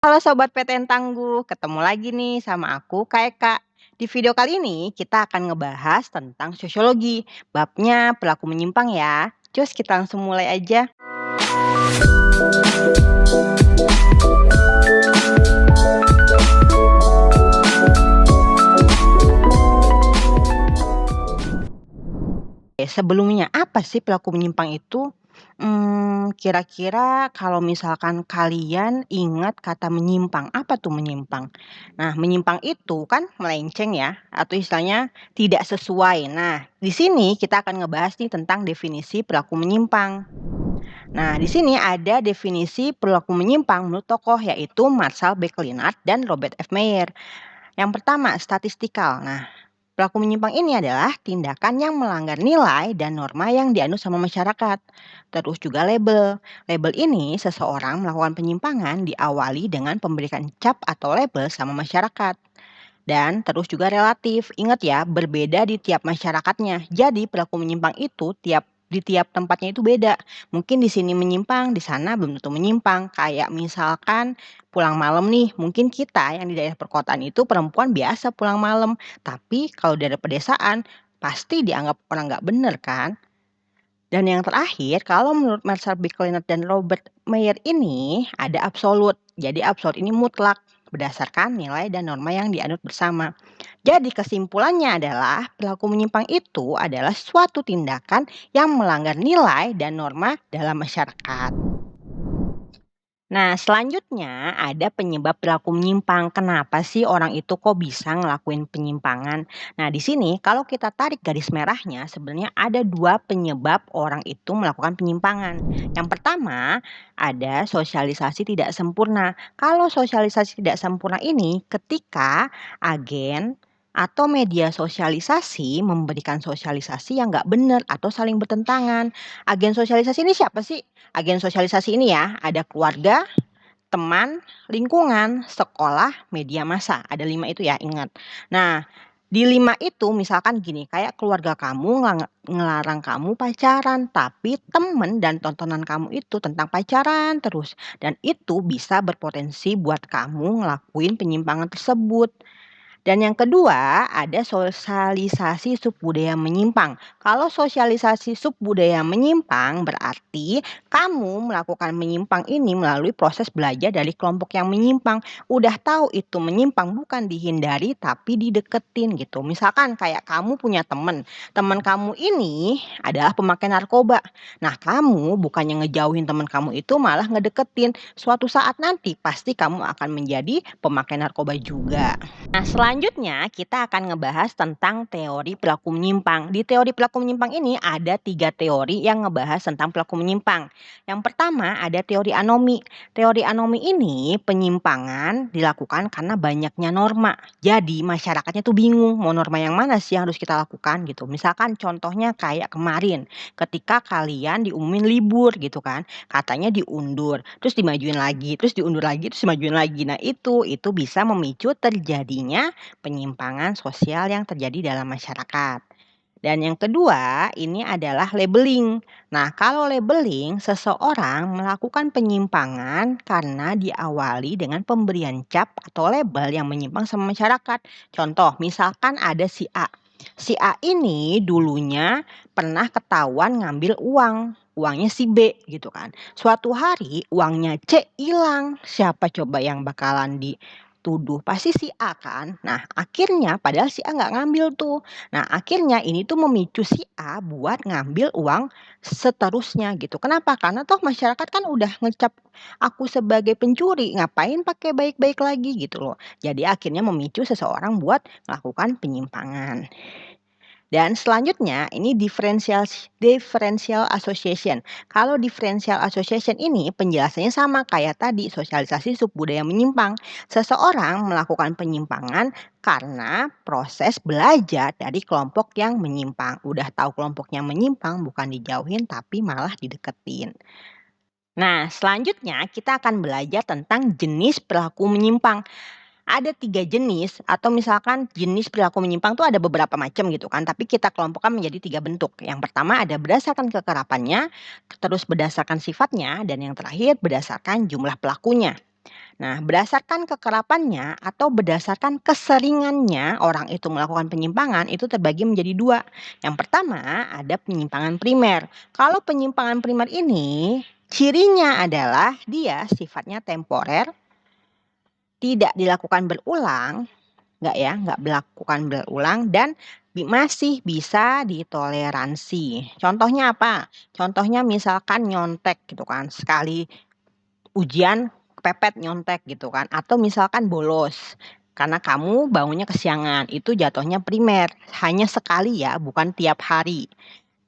Halo Sobat PTN Tangguh, ketemu lagi nih sama aku Kak Eka. Di video kali ini kita akan ngebahas tentang sosiologi, babnya perilaku menyimpang ya. Cus kita langsung mulai aja. Sebelumnya apa sih perilaku menyimpang itu? Kira-kira kalau misalkan kalian ingat kata menyimpang, apa tuh menyimpang? Nah, menyimpang itu kan melenceng ya, atau istilahnya tidak sesuai. Nah, di sini kita akan ngebahas nih tentang definisi perilaku menyimpang. Nah, di sini ada definisi perilaku menyimpang menurut tokoh yaitu Marshall Berklinat dan Robert F. Meyer. Yang pertama, statistikal. Nah, perilaku menyimpang ini adalah tindakan yang melanggar nilai dan norma yang dianut sama masyarakat. Terus juga label. Label ini seseorang melakukan penyimpangan diawali dengan pemberikan cap atau label sama masyarakat. Dan terus juga relatif. Ingat ya, berbeda di tiap masyarakatnya. Jadi perilaku menyimpang itu di tiap tempatnya itu beda. Mungkin di sini menyimpang, di sana belum tentu menyimpang. Kayak misalkan pulang malam nih, mungkin kita yang di daerah perkotaan itu perempuan biasa pulang malam. Tapi kalau di daerah pedesaan, pasti dianggap orang nggak bener kan? Dan yang terakhir, kalau menurut Marshall Berklinat dan Robert Meyer ini ada absolut. Jadi absolut ini mutlak berdasarkan nilai dan norma yang dianut bersama. Jadi kesimpulannya adalah perilaku menyimpang itu adalah suatu tindakan yang melanggar nilai dan norma dalam masyarakat. Nah, selanjutnya ada penyebab perilaku menyimpang. Kenapa sih orang itu kok bisa ngelakuin penyimpangan? Nah, di sini kalau kita tarik garis merahnya, sebenarnya ada dua penyebab orang itu melakukan penyimpangan. Yang pertama, ada sosialisasi tidak sempurna. Kalau sosialisasi tidak sempurna ini ketika agen atau media sosialisasi memberikan sosialisasi yang nggak benar atau saling bertentangan. Agen sosialisasi ini siapa sih? Agen sosialisasi ini ya, ada keluarga, teman, lingkungan, sekolah, media massa. Ada 5 itu ya, ingat. Nah, di 5 itu misalkan gini, kayak keluarga kamu ngelarang kamu pacaran, tapi temen dan tontonan kamu itu tentang pacaran terus. Dan itu bisa berpotensi buat kamu ngelakuin penyimpangan tersebut. Dan yang kedua, ada sosialisasi subbudaya menyimpang. Kalau sosialisasi subbudaya menyimpang berarti kamu melakukan menyimpang ini melalui proses belajar dari kelompok yang menyimpang. Udah tahu itu menyimpang bukan dihindari tapi dideketin gitu. Misalkan kayak kamu punya teman, teman kamu ini adalah pemakai narkoba. Nah, kamu bukannya ngejauhin teman kamu itu malah ngedeketin. Suatu saat nanti pasti kamu akan menjadi pemakai narkoba juga. Nah, selanjutnya kita akan ngebahas tentang teori perilaku menyimpang. Di teori perilaku menyimpang ini ada 3 teori yang ngebahas tentang perilaku menyimpang. Yang pertama ada teori anomi. Teori anomi ini penyimpangan dilakukan karena banyaknya norma. Jadi masyarakatnya tuh bingung mau norma yang mana sih yang harus kita lakukan gitu. Misalkan contohnya kayak kemarin ketika kalian diumumin libur gitu kan. Katanya diundur, terus dimajuin lagi, terus diundur lagi, terus dimajuin lagi. Nah, itu bisa memicu terjadinya penyimpangan sosial yang terjadi dalam masyarakat. Dan yang kedua, ini adalah labeling. Nah, kalau labeling, seseorang melakukan penyimpangan karena diawali dengan pemberian cap atau label yang menyimpang sama masyarakat. Contoh, misalkan ada si A. Si A ini dulunya pernah ketahuan ngambil uang. Uangnya si B gitu kan. Suatu hari uangnya C hilang. Siapa coba yang bakalan dituduh? Pasti si A kan. Nah, akhirnya padahal si A nggak ngambil tuh. Nah, akhirnya ini tuh memicu si A buat ngambil uang seterusnya gitu. Kenapa? Karena toh masyarakat kan udah ngecap aku sebagai pencuri, ngapain pakai baik-baik lagi gitu loh. Jadi akhirnya memicu seseorang buat melakukan penyimpangan. Dan selanjutnya ini differential association. Kalau differential association ini penjelasannya sama kayak tadi sosialisasi subbudaya menyimpang. Seseorang melakukan penyimpangan karena proses belajar dari kelompok yang menyimpang. Udah tahu kelompoknya menyimpang bukan dijauhin tapi malah dideketin. Nah, selanjutnya kita akan belajar tentang jenis perilaku menyimpang. Ada 3 jenis atau misalkan jenis perilaku menyimpang tuh ada beberapa macam gitu kan, tapi kita kelompokkan menjadi 3 bentuk. Yang pertama ada berdasarkan kekerapannya, terus berdasarkan sifatnya, dan yang terakhir berdasarkan jumlah pelakunya. Nah, berdasarkan kekerapannya atau berdasarkan keseringannya orang itu melakukan penyimpangan itu terbagi menjadi dua. Yang pertama ada penyimpangan primer. Kalau penyimpangan primer ini cirinya adalah dia sifatnya temporer, tidak dilakukan berulang, nggak dilakukan berulang dan masih bisa ditoleransi. Contohnya apa? Contohnya misalkan nyontek gitu kan, sekali ujian kepepet nyontek gitu kan, atau misalkan bolos karena kamu bangunnya kesiangan, itu jatuhnya primer, hanya sekali ya, bukan tiap hari.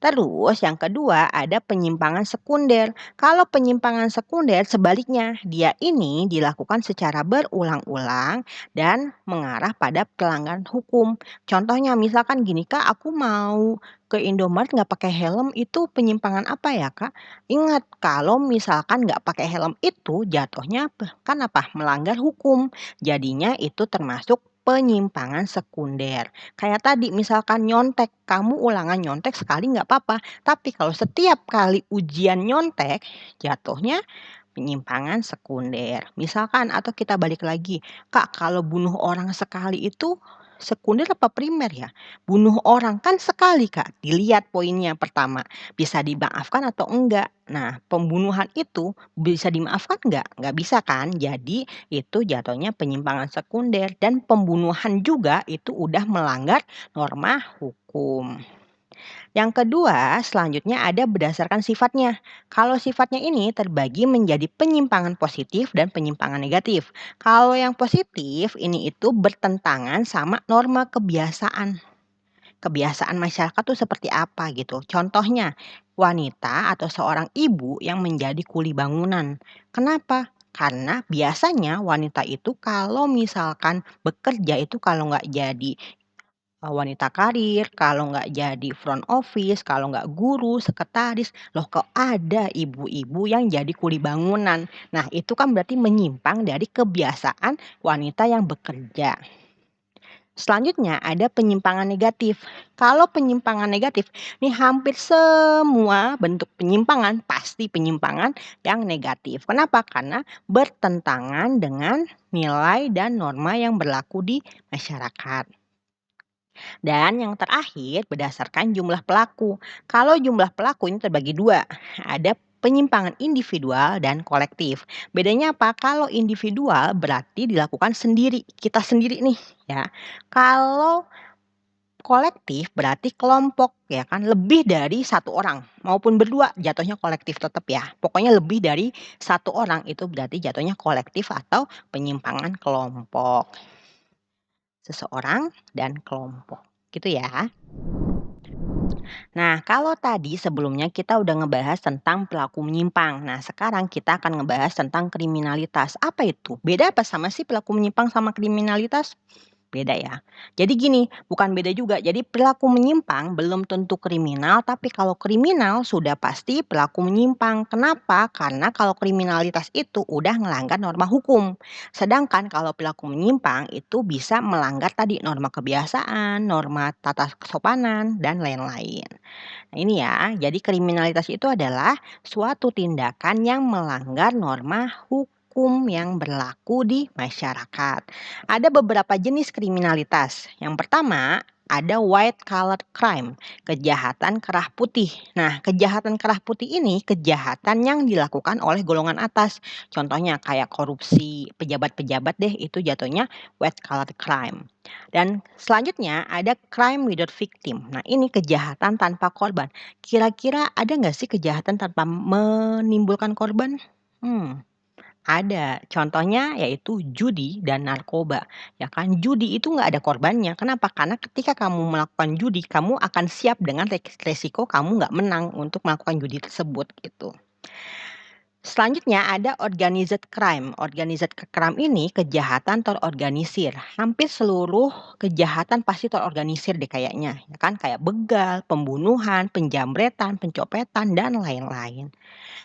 Terus yang kedua ada penyimpangan sekunder. Kalau penyimpangan sekunder sebaliknya, dia ini dilakukan secara berulang-ulang dan mengarah pada pelanggaran hukum. Contohnya misalkan gini, Kak, aku mau ke Indomaret nggak pakai helm, itu penyimpangan apa ya, Kak? Ingat, kalau misalkan nggak pakai helm itu jatuhnya kan apa? Melanggar hukum. Jadinya itu termasuk penyimpangan sekunder. Kayak tadi misalkan nyontek, kamu ulangan nyontek sekali nggak apa-apa, tapi kalau setiap kali ujian nyontek, jatuhnya penyimpangan sekunder. Misalkan atau kita balik lagi, Kak, kalau bunuh orang sekali itu sekunder apa primer ya? Bunuh orang kan sekali, Kak. Dilihat poinnya pertama, bisa dimaafkan atau enggak. Nah, pembunuhan itu bisa dimaafkan enggak? Enggak bisa kan? Jadi itu jatuhnya penyimpangan sekunder dan pembunuhan juga itu udah melanggar norma hukum. Yang kedua, selanjutnya ada berdasarkan sifatnya. Kalau sifatnya ini terbagi menjadi penyimpangan positif dan penyimpangan negatif. Kalau yang positif ini itu bertentangan sama norma kebiasaan. Kebiasaan masyarakat tuh seperti apa gitu. Contohnya, wanita atau seorang ibu yang menjadi kuli bangunan. Kenapa? Karena biasanya wanita itu kalau misalkan bekerja itu kalau nggak jadi wanita karir, kalau nggak jadi front office, kalau nggak guru, sekretaris, loh kok ada ibu-ibu yang jadi kuli bangunan. Nah, itu kan berarti menyimpang dari kebiasaan wanita yang bekerja. Selanjutnya ada penyimpangan negatif. Kalau penyimpangan negatif, ini hampir semua bentuk penyimpangan pasti penyimpangan yang negatif. Kenapa? Karena bertentangan dengan nilai dan norma yang berlaku di masyarakat. Dan yang terakhir berdasarkan jumlah pelaku. Kalau jumlah pelaku ini terbagi dua, ada penyimpangan individual dan kolektif. Bedanya apa? Kalau individual berarti dilakukan sendiri, kita sendiri nih ya. Kalau kolektif berarti kelompok ya kan, lebih dari satu orang maupun berdua jatuhnya kolektif tetap ya. Pokoknya lebih dari satu orang itu berarti jatuhnya kolektif atau penyimpangan kelompok. Seseorang dan kelompok. Gitu ya. Nah, kalau tadi sebelumnya kita udah ngebahas tentang pelaku menyimpang. Nah, sekarang kita akan ngebahas tentang kriminalitas. Apa itu? Beda apa sama sih pelaku menyimpang sama kriminalitas? Beda ya. Jadi gini, bukan beda juga. Jadi pelaku menyimpang belum tentu kriminal, tapi kalau kriminal sudah pasti pelaku menyimpang. Kenapa? Karena kalau kriminalitas itu udah ngelanggar norma hukum. Sedangkan kalau pelaku menyimpang itu bisa melanggar tadi norma kebiasaan, norma tata kesopanan, dan lain-lain. Nah, ini ya, jadi kriminalitas itu adalah suatu tindakan yang melanggar norma hukum yang berlaku di masyarakat. Ada beberapa jenis kriminalitas. Yang pertama, ada white collar crime, kejahatan kerah putih. Nah, kejahatan kerah putih ini kejahatan yang dilakukan oleh golongan atas. Contohnya kayak korupsi pejabat-pejabat deh, itu jatuhnya white collar crime. Dan selanjutnya ada crime without victim. Nah, ini kejahatan tanpa korban. Kira-kira ada nggak sih kejahatan tanpa menimbulkan korban? Hmm, ada. Contohnya yaitu judi dan narkoba. Ya kan, judi itu nggak ada korbannya. Kenapa? Karena ketika kamu melakukan judi, kamu akan siap dengan resiko kamu nggak menang untuk melakukan judi tersebut gitu. Selanjutnya ada organized crime. Organized crime ini kejahatan terorganisir. Hampir seluruh kejahatan pasti terorganisir deh kayaknya, ya kan? Kayak begal, pembunuhan, penjamretan, pencopetan, dan lain-lain.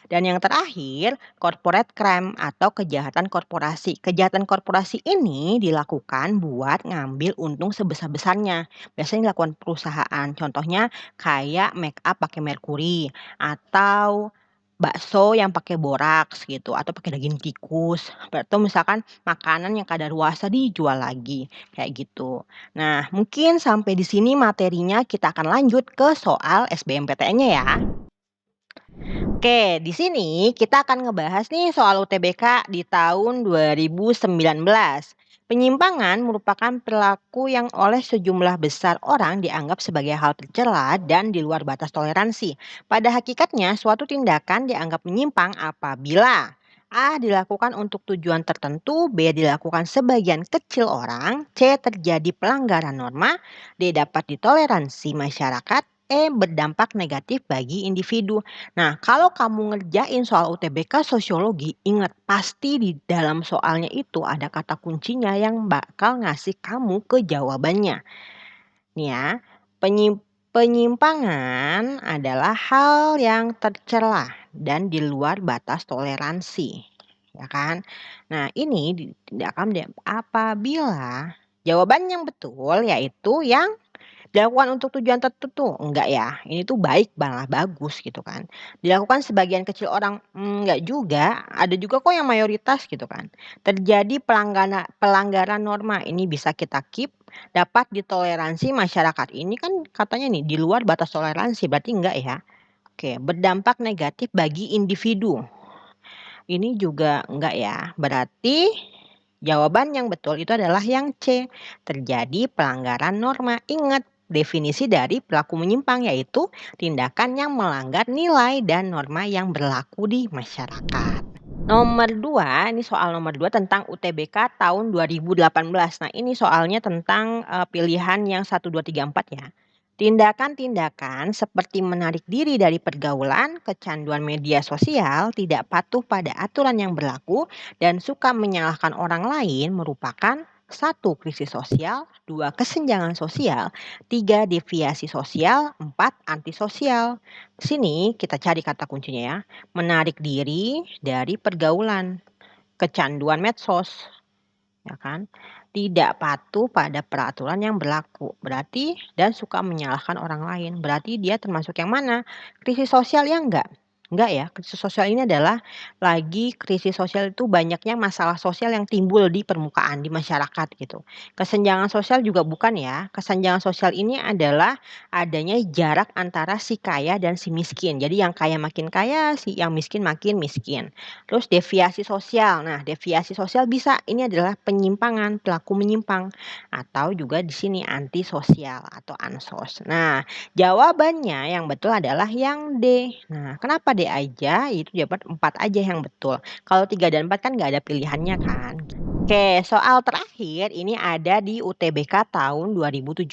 Dan yang terakhir, corporate crime atau kejahatan korporasi. Kejahatan korporasi ini dilakukan buat ngambil untung sebesar-besarnya. Biasanya dilakukan perusahaan. Contohnya kayak make up pakai merkuri atau bakso yang pakai boraks gitu atau pakai daging tikus, atau misalkan makanan yang kadaluarsa dijual lagi, kayak gitu. Nah, mungkin sampai di sini materinya, kita akan lanjut ke soal SBMPTN-nya ya. Oke, di sini kita akan ngebahas nih soal UTBK di tahun 2019. Penyimpangan merupakan perilaku yang oleh sejumlah besar orang dianggap sebagai hal tercela dan di luar batas toleransi. Pada hakikatnya, suatu tindakan dianggap menyimpang apabila A. Dilakukan untuk tujuan tertentu, B. Dilakukan sebagian kecil orang, C. Terjadi pelanggaran norma, D. Dapat ditoleransi masyarakat, E. Berdampak negatif bagi individu. Nah, kalau kamu ngerjain soal UTBK sosiologi, ingat pasti di dalam soalnya itu ada kata kuncinya yang bakal ngasih kamu ke jawabannya. Nih ya, penyimpangan adalah hal yang tercela dan di luar batas toleransi. Ya kan? Nah, ini tindakan apabila jawaban yang betul yaitu yang dilakukan untuk tujuan tertentu? Enggak ya, ini tuh baik malah bagus gitu kan. Dilakukan sebagian kecil orang? Enggak juga, ada juga kok yang mayoritas gitu kan. Terjadi pelanggaran norma, ini bisa kita keep. Dapat ditoleransi masyarakat, ini kan katanya nih di luar batas toleransi, berarti enggak ya. Oke, berdampak negatif bagi individu. Ini juga enggak ya, berarti jawaban yang betul itu adalah yang C, terjadi pelanggaran norma. Ingat, definisi dari perilaku menyimpang yaitu tindakan yang melanggar nilai dan norma yang berlaku di masyarakat. Nomor 2, ini soal nomor 2 tentang UTBK tahun 2018. Nah, ini soalnya tentang pilihan yang 1, 2, 3, 4 ya. Tindakan-tindakan seperti menarik diri dari pergaulan, kecanduan media sosial, tidak patuh pada aturan yang berlaku, dan suka menyalahkan orang lain merupakan 1. Krisis sosial, 2. Kesenjangan sosial, 3. Deviasi sosial, 4. Antisosial. Sini kita cari kata kuncinya ya. Menarik diri dari pergaulan, kecanduan medsos, ya kan? Tidak patuh pada peraturan yang berlaku, berarti dan suka menyalahkan orang lain, berarti dia termasuk yang mana? Krisis sosial ya enggak? Enggak ya, krisis sosial ini adalah lagi krisis sosial itu banyaknya masalah sosial yang timbul di permukaan, di masyarakat gitu. Kesenjangan sosial juga bukan ya, kesenjangan sosial ini adalah adanya jarak antara si kaya dan si miskin. Jadi yang kaya makin kaya, si yang miskin makin miskin. Terus deviasi sosial. Nah, deviasi sosial bisa ini adalah penyimpangan, pelaku menyimpang atau juga di sini antisosial atau ansos. Nah, jawabannya yang betul adalah yang D. Nah, kenapa D aja? Itu jawaban 4 aja yang betul. Kalau 3 dan 4 kan nggak ada pilihannya kan. Oke, soal terakhir ini ada di UTBK tahun 2017.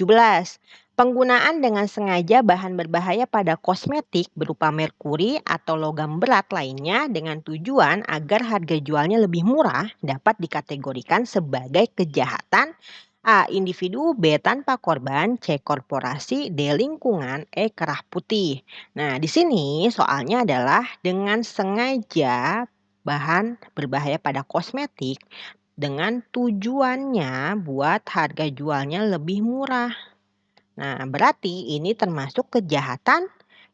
Penggunaan dengan sengaja bahan berbahaya pada kosmetik berupa merkuri atau logam berat lainnya dengan tujuan agar harga jualnya lebih murah dapat dikategorikan sebagai kejahatan A. Individu, B. Tanpa korban, C. Korporasi, D. Lingkungan, E. Kerah putih. Nah, di sini soalnya adalah dengan sengaja bahan berbahaya pada kosmetik dengan tujuannya buat harga jualnya lebih murah. Nah, berarti ini termasuk kejahatan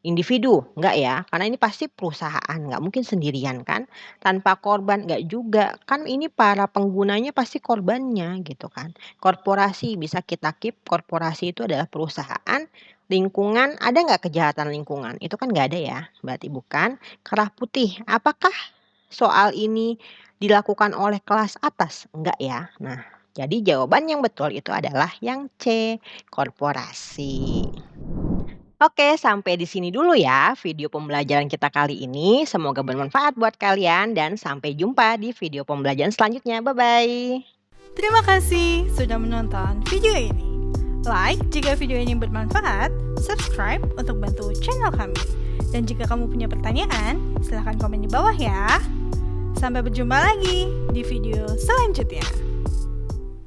individu, enggak ya? Karena ini pasti perusahaan, enggak mungkin sendirian kan? Tanpa korban, enggak juga. Kan ini para penggunanya pasti korbannya gitu kan. Korporasi bisa kita keep, korporasi itu adalah perusahaan. Lingkungan, ada enggak kejahatan lingkungan? Itu kan enggak ada ya, berarti bukan. Kerah putih, apakah soal ini dilakukan oleh kelas atas? Enggak ya. Nah, jadi jawaban yang betul itu adalah yang C, korporasi. Oke, sampai di sini dulu ya video pembelajaran kita kali ini. Semoga bermanfaat buat kalian dan sampai jumpa di video pembelajaran selanjutnya. Bye-bye. Terima kasih sudah menonton video ini. Like jika video ini bermanfaat, subscribe untuk bantu channel kami. Dan jika kamu punya pertanyaan, silahkan komen di bawah ya. Sampai berjumpa lagi di video selanjutnya.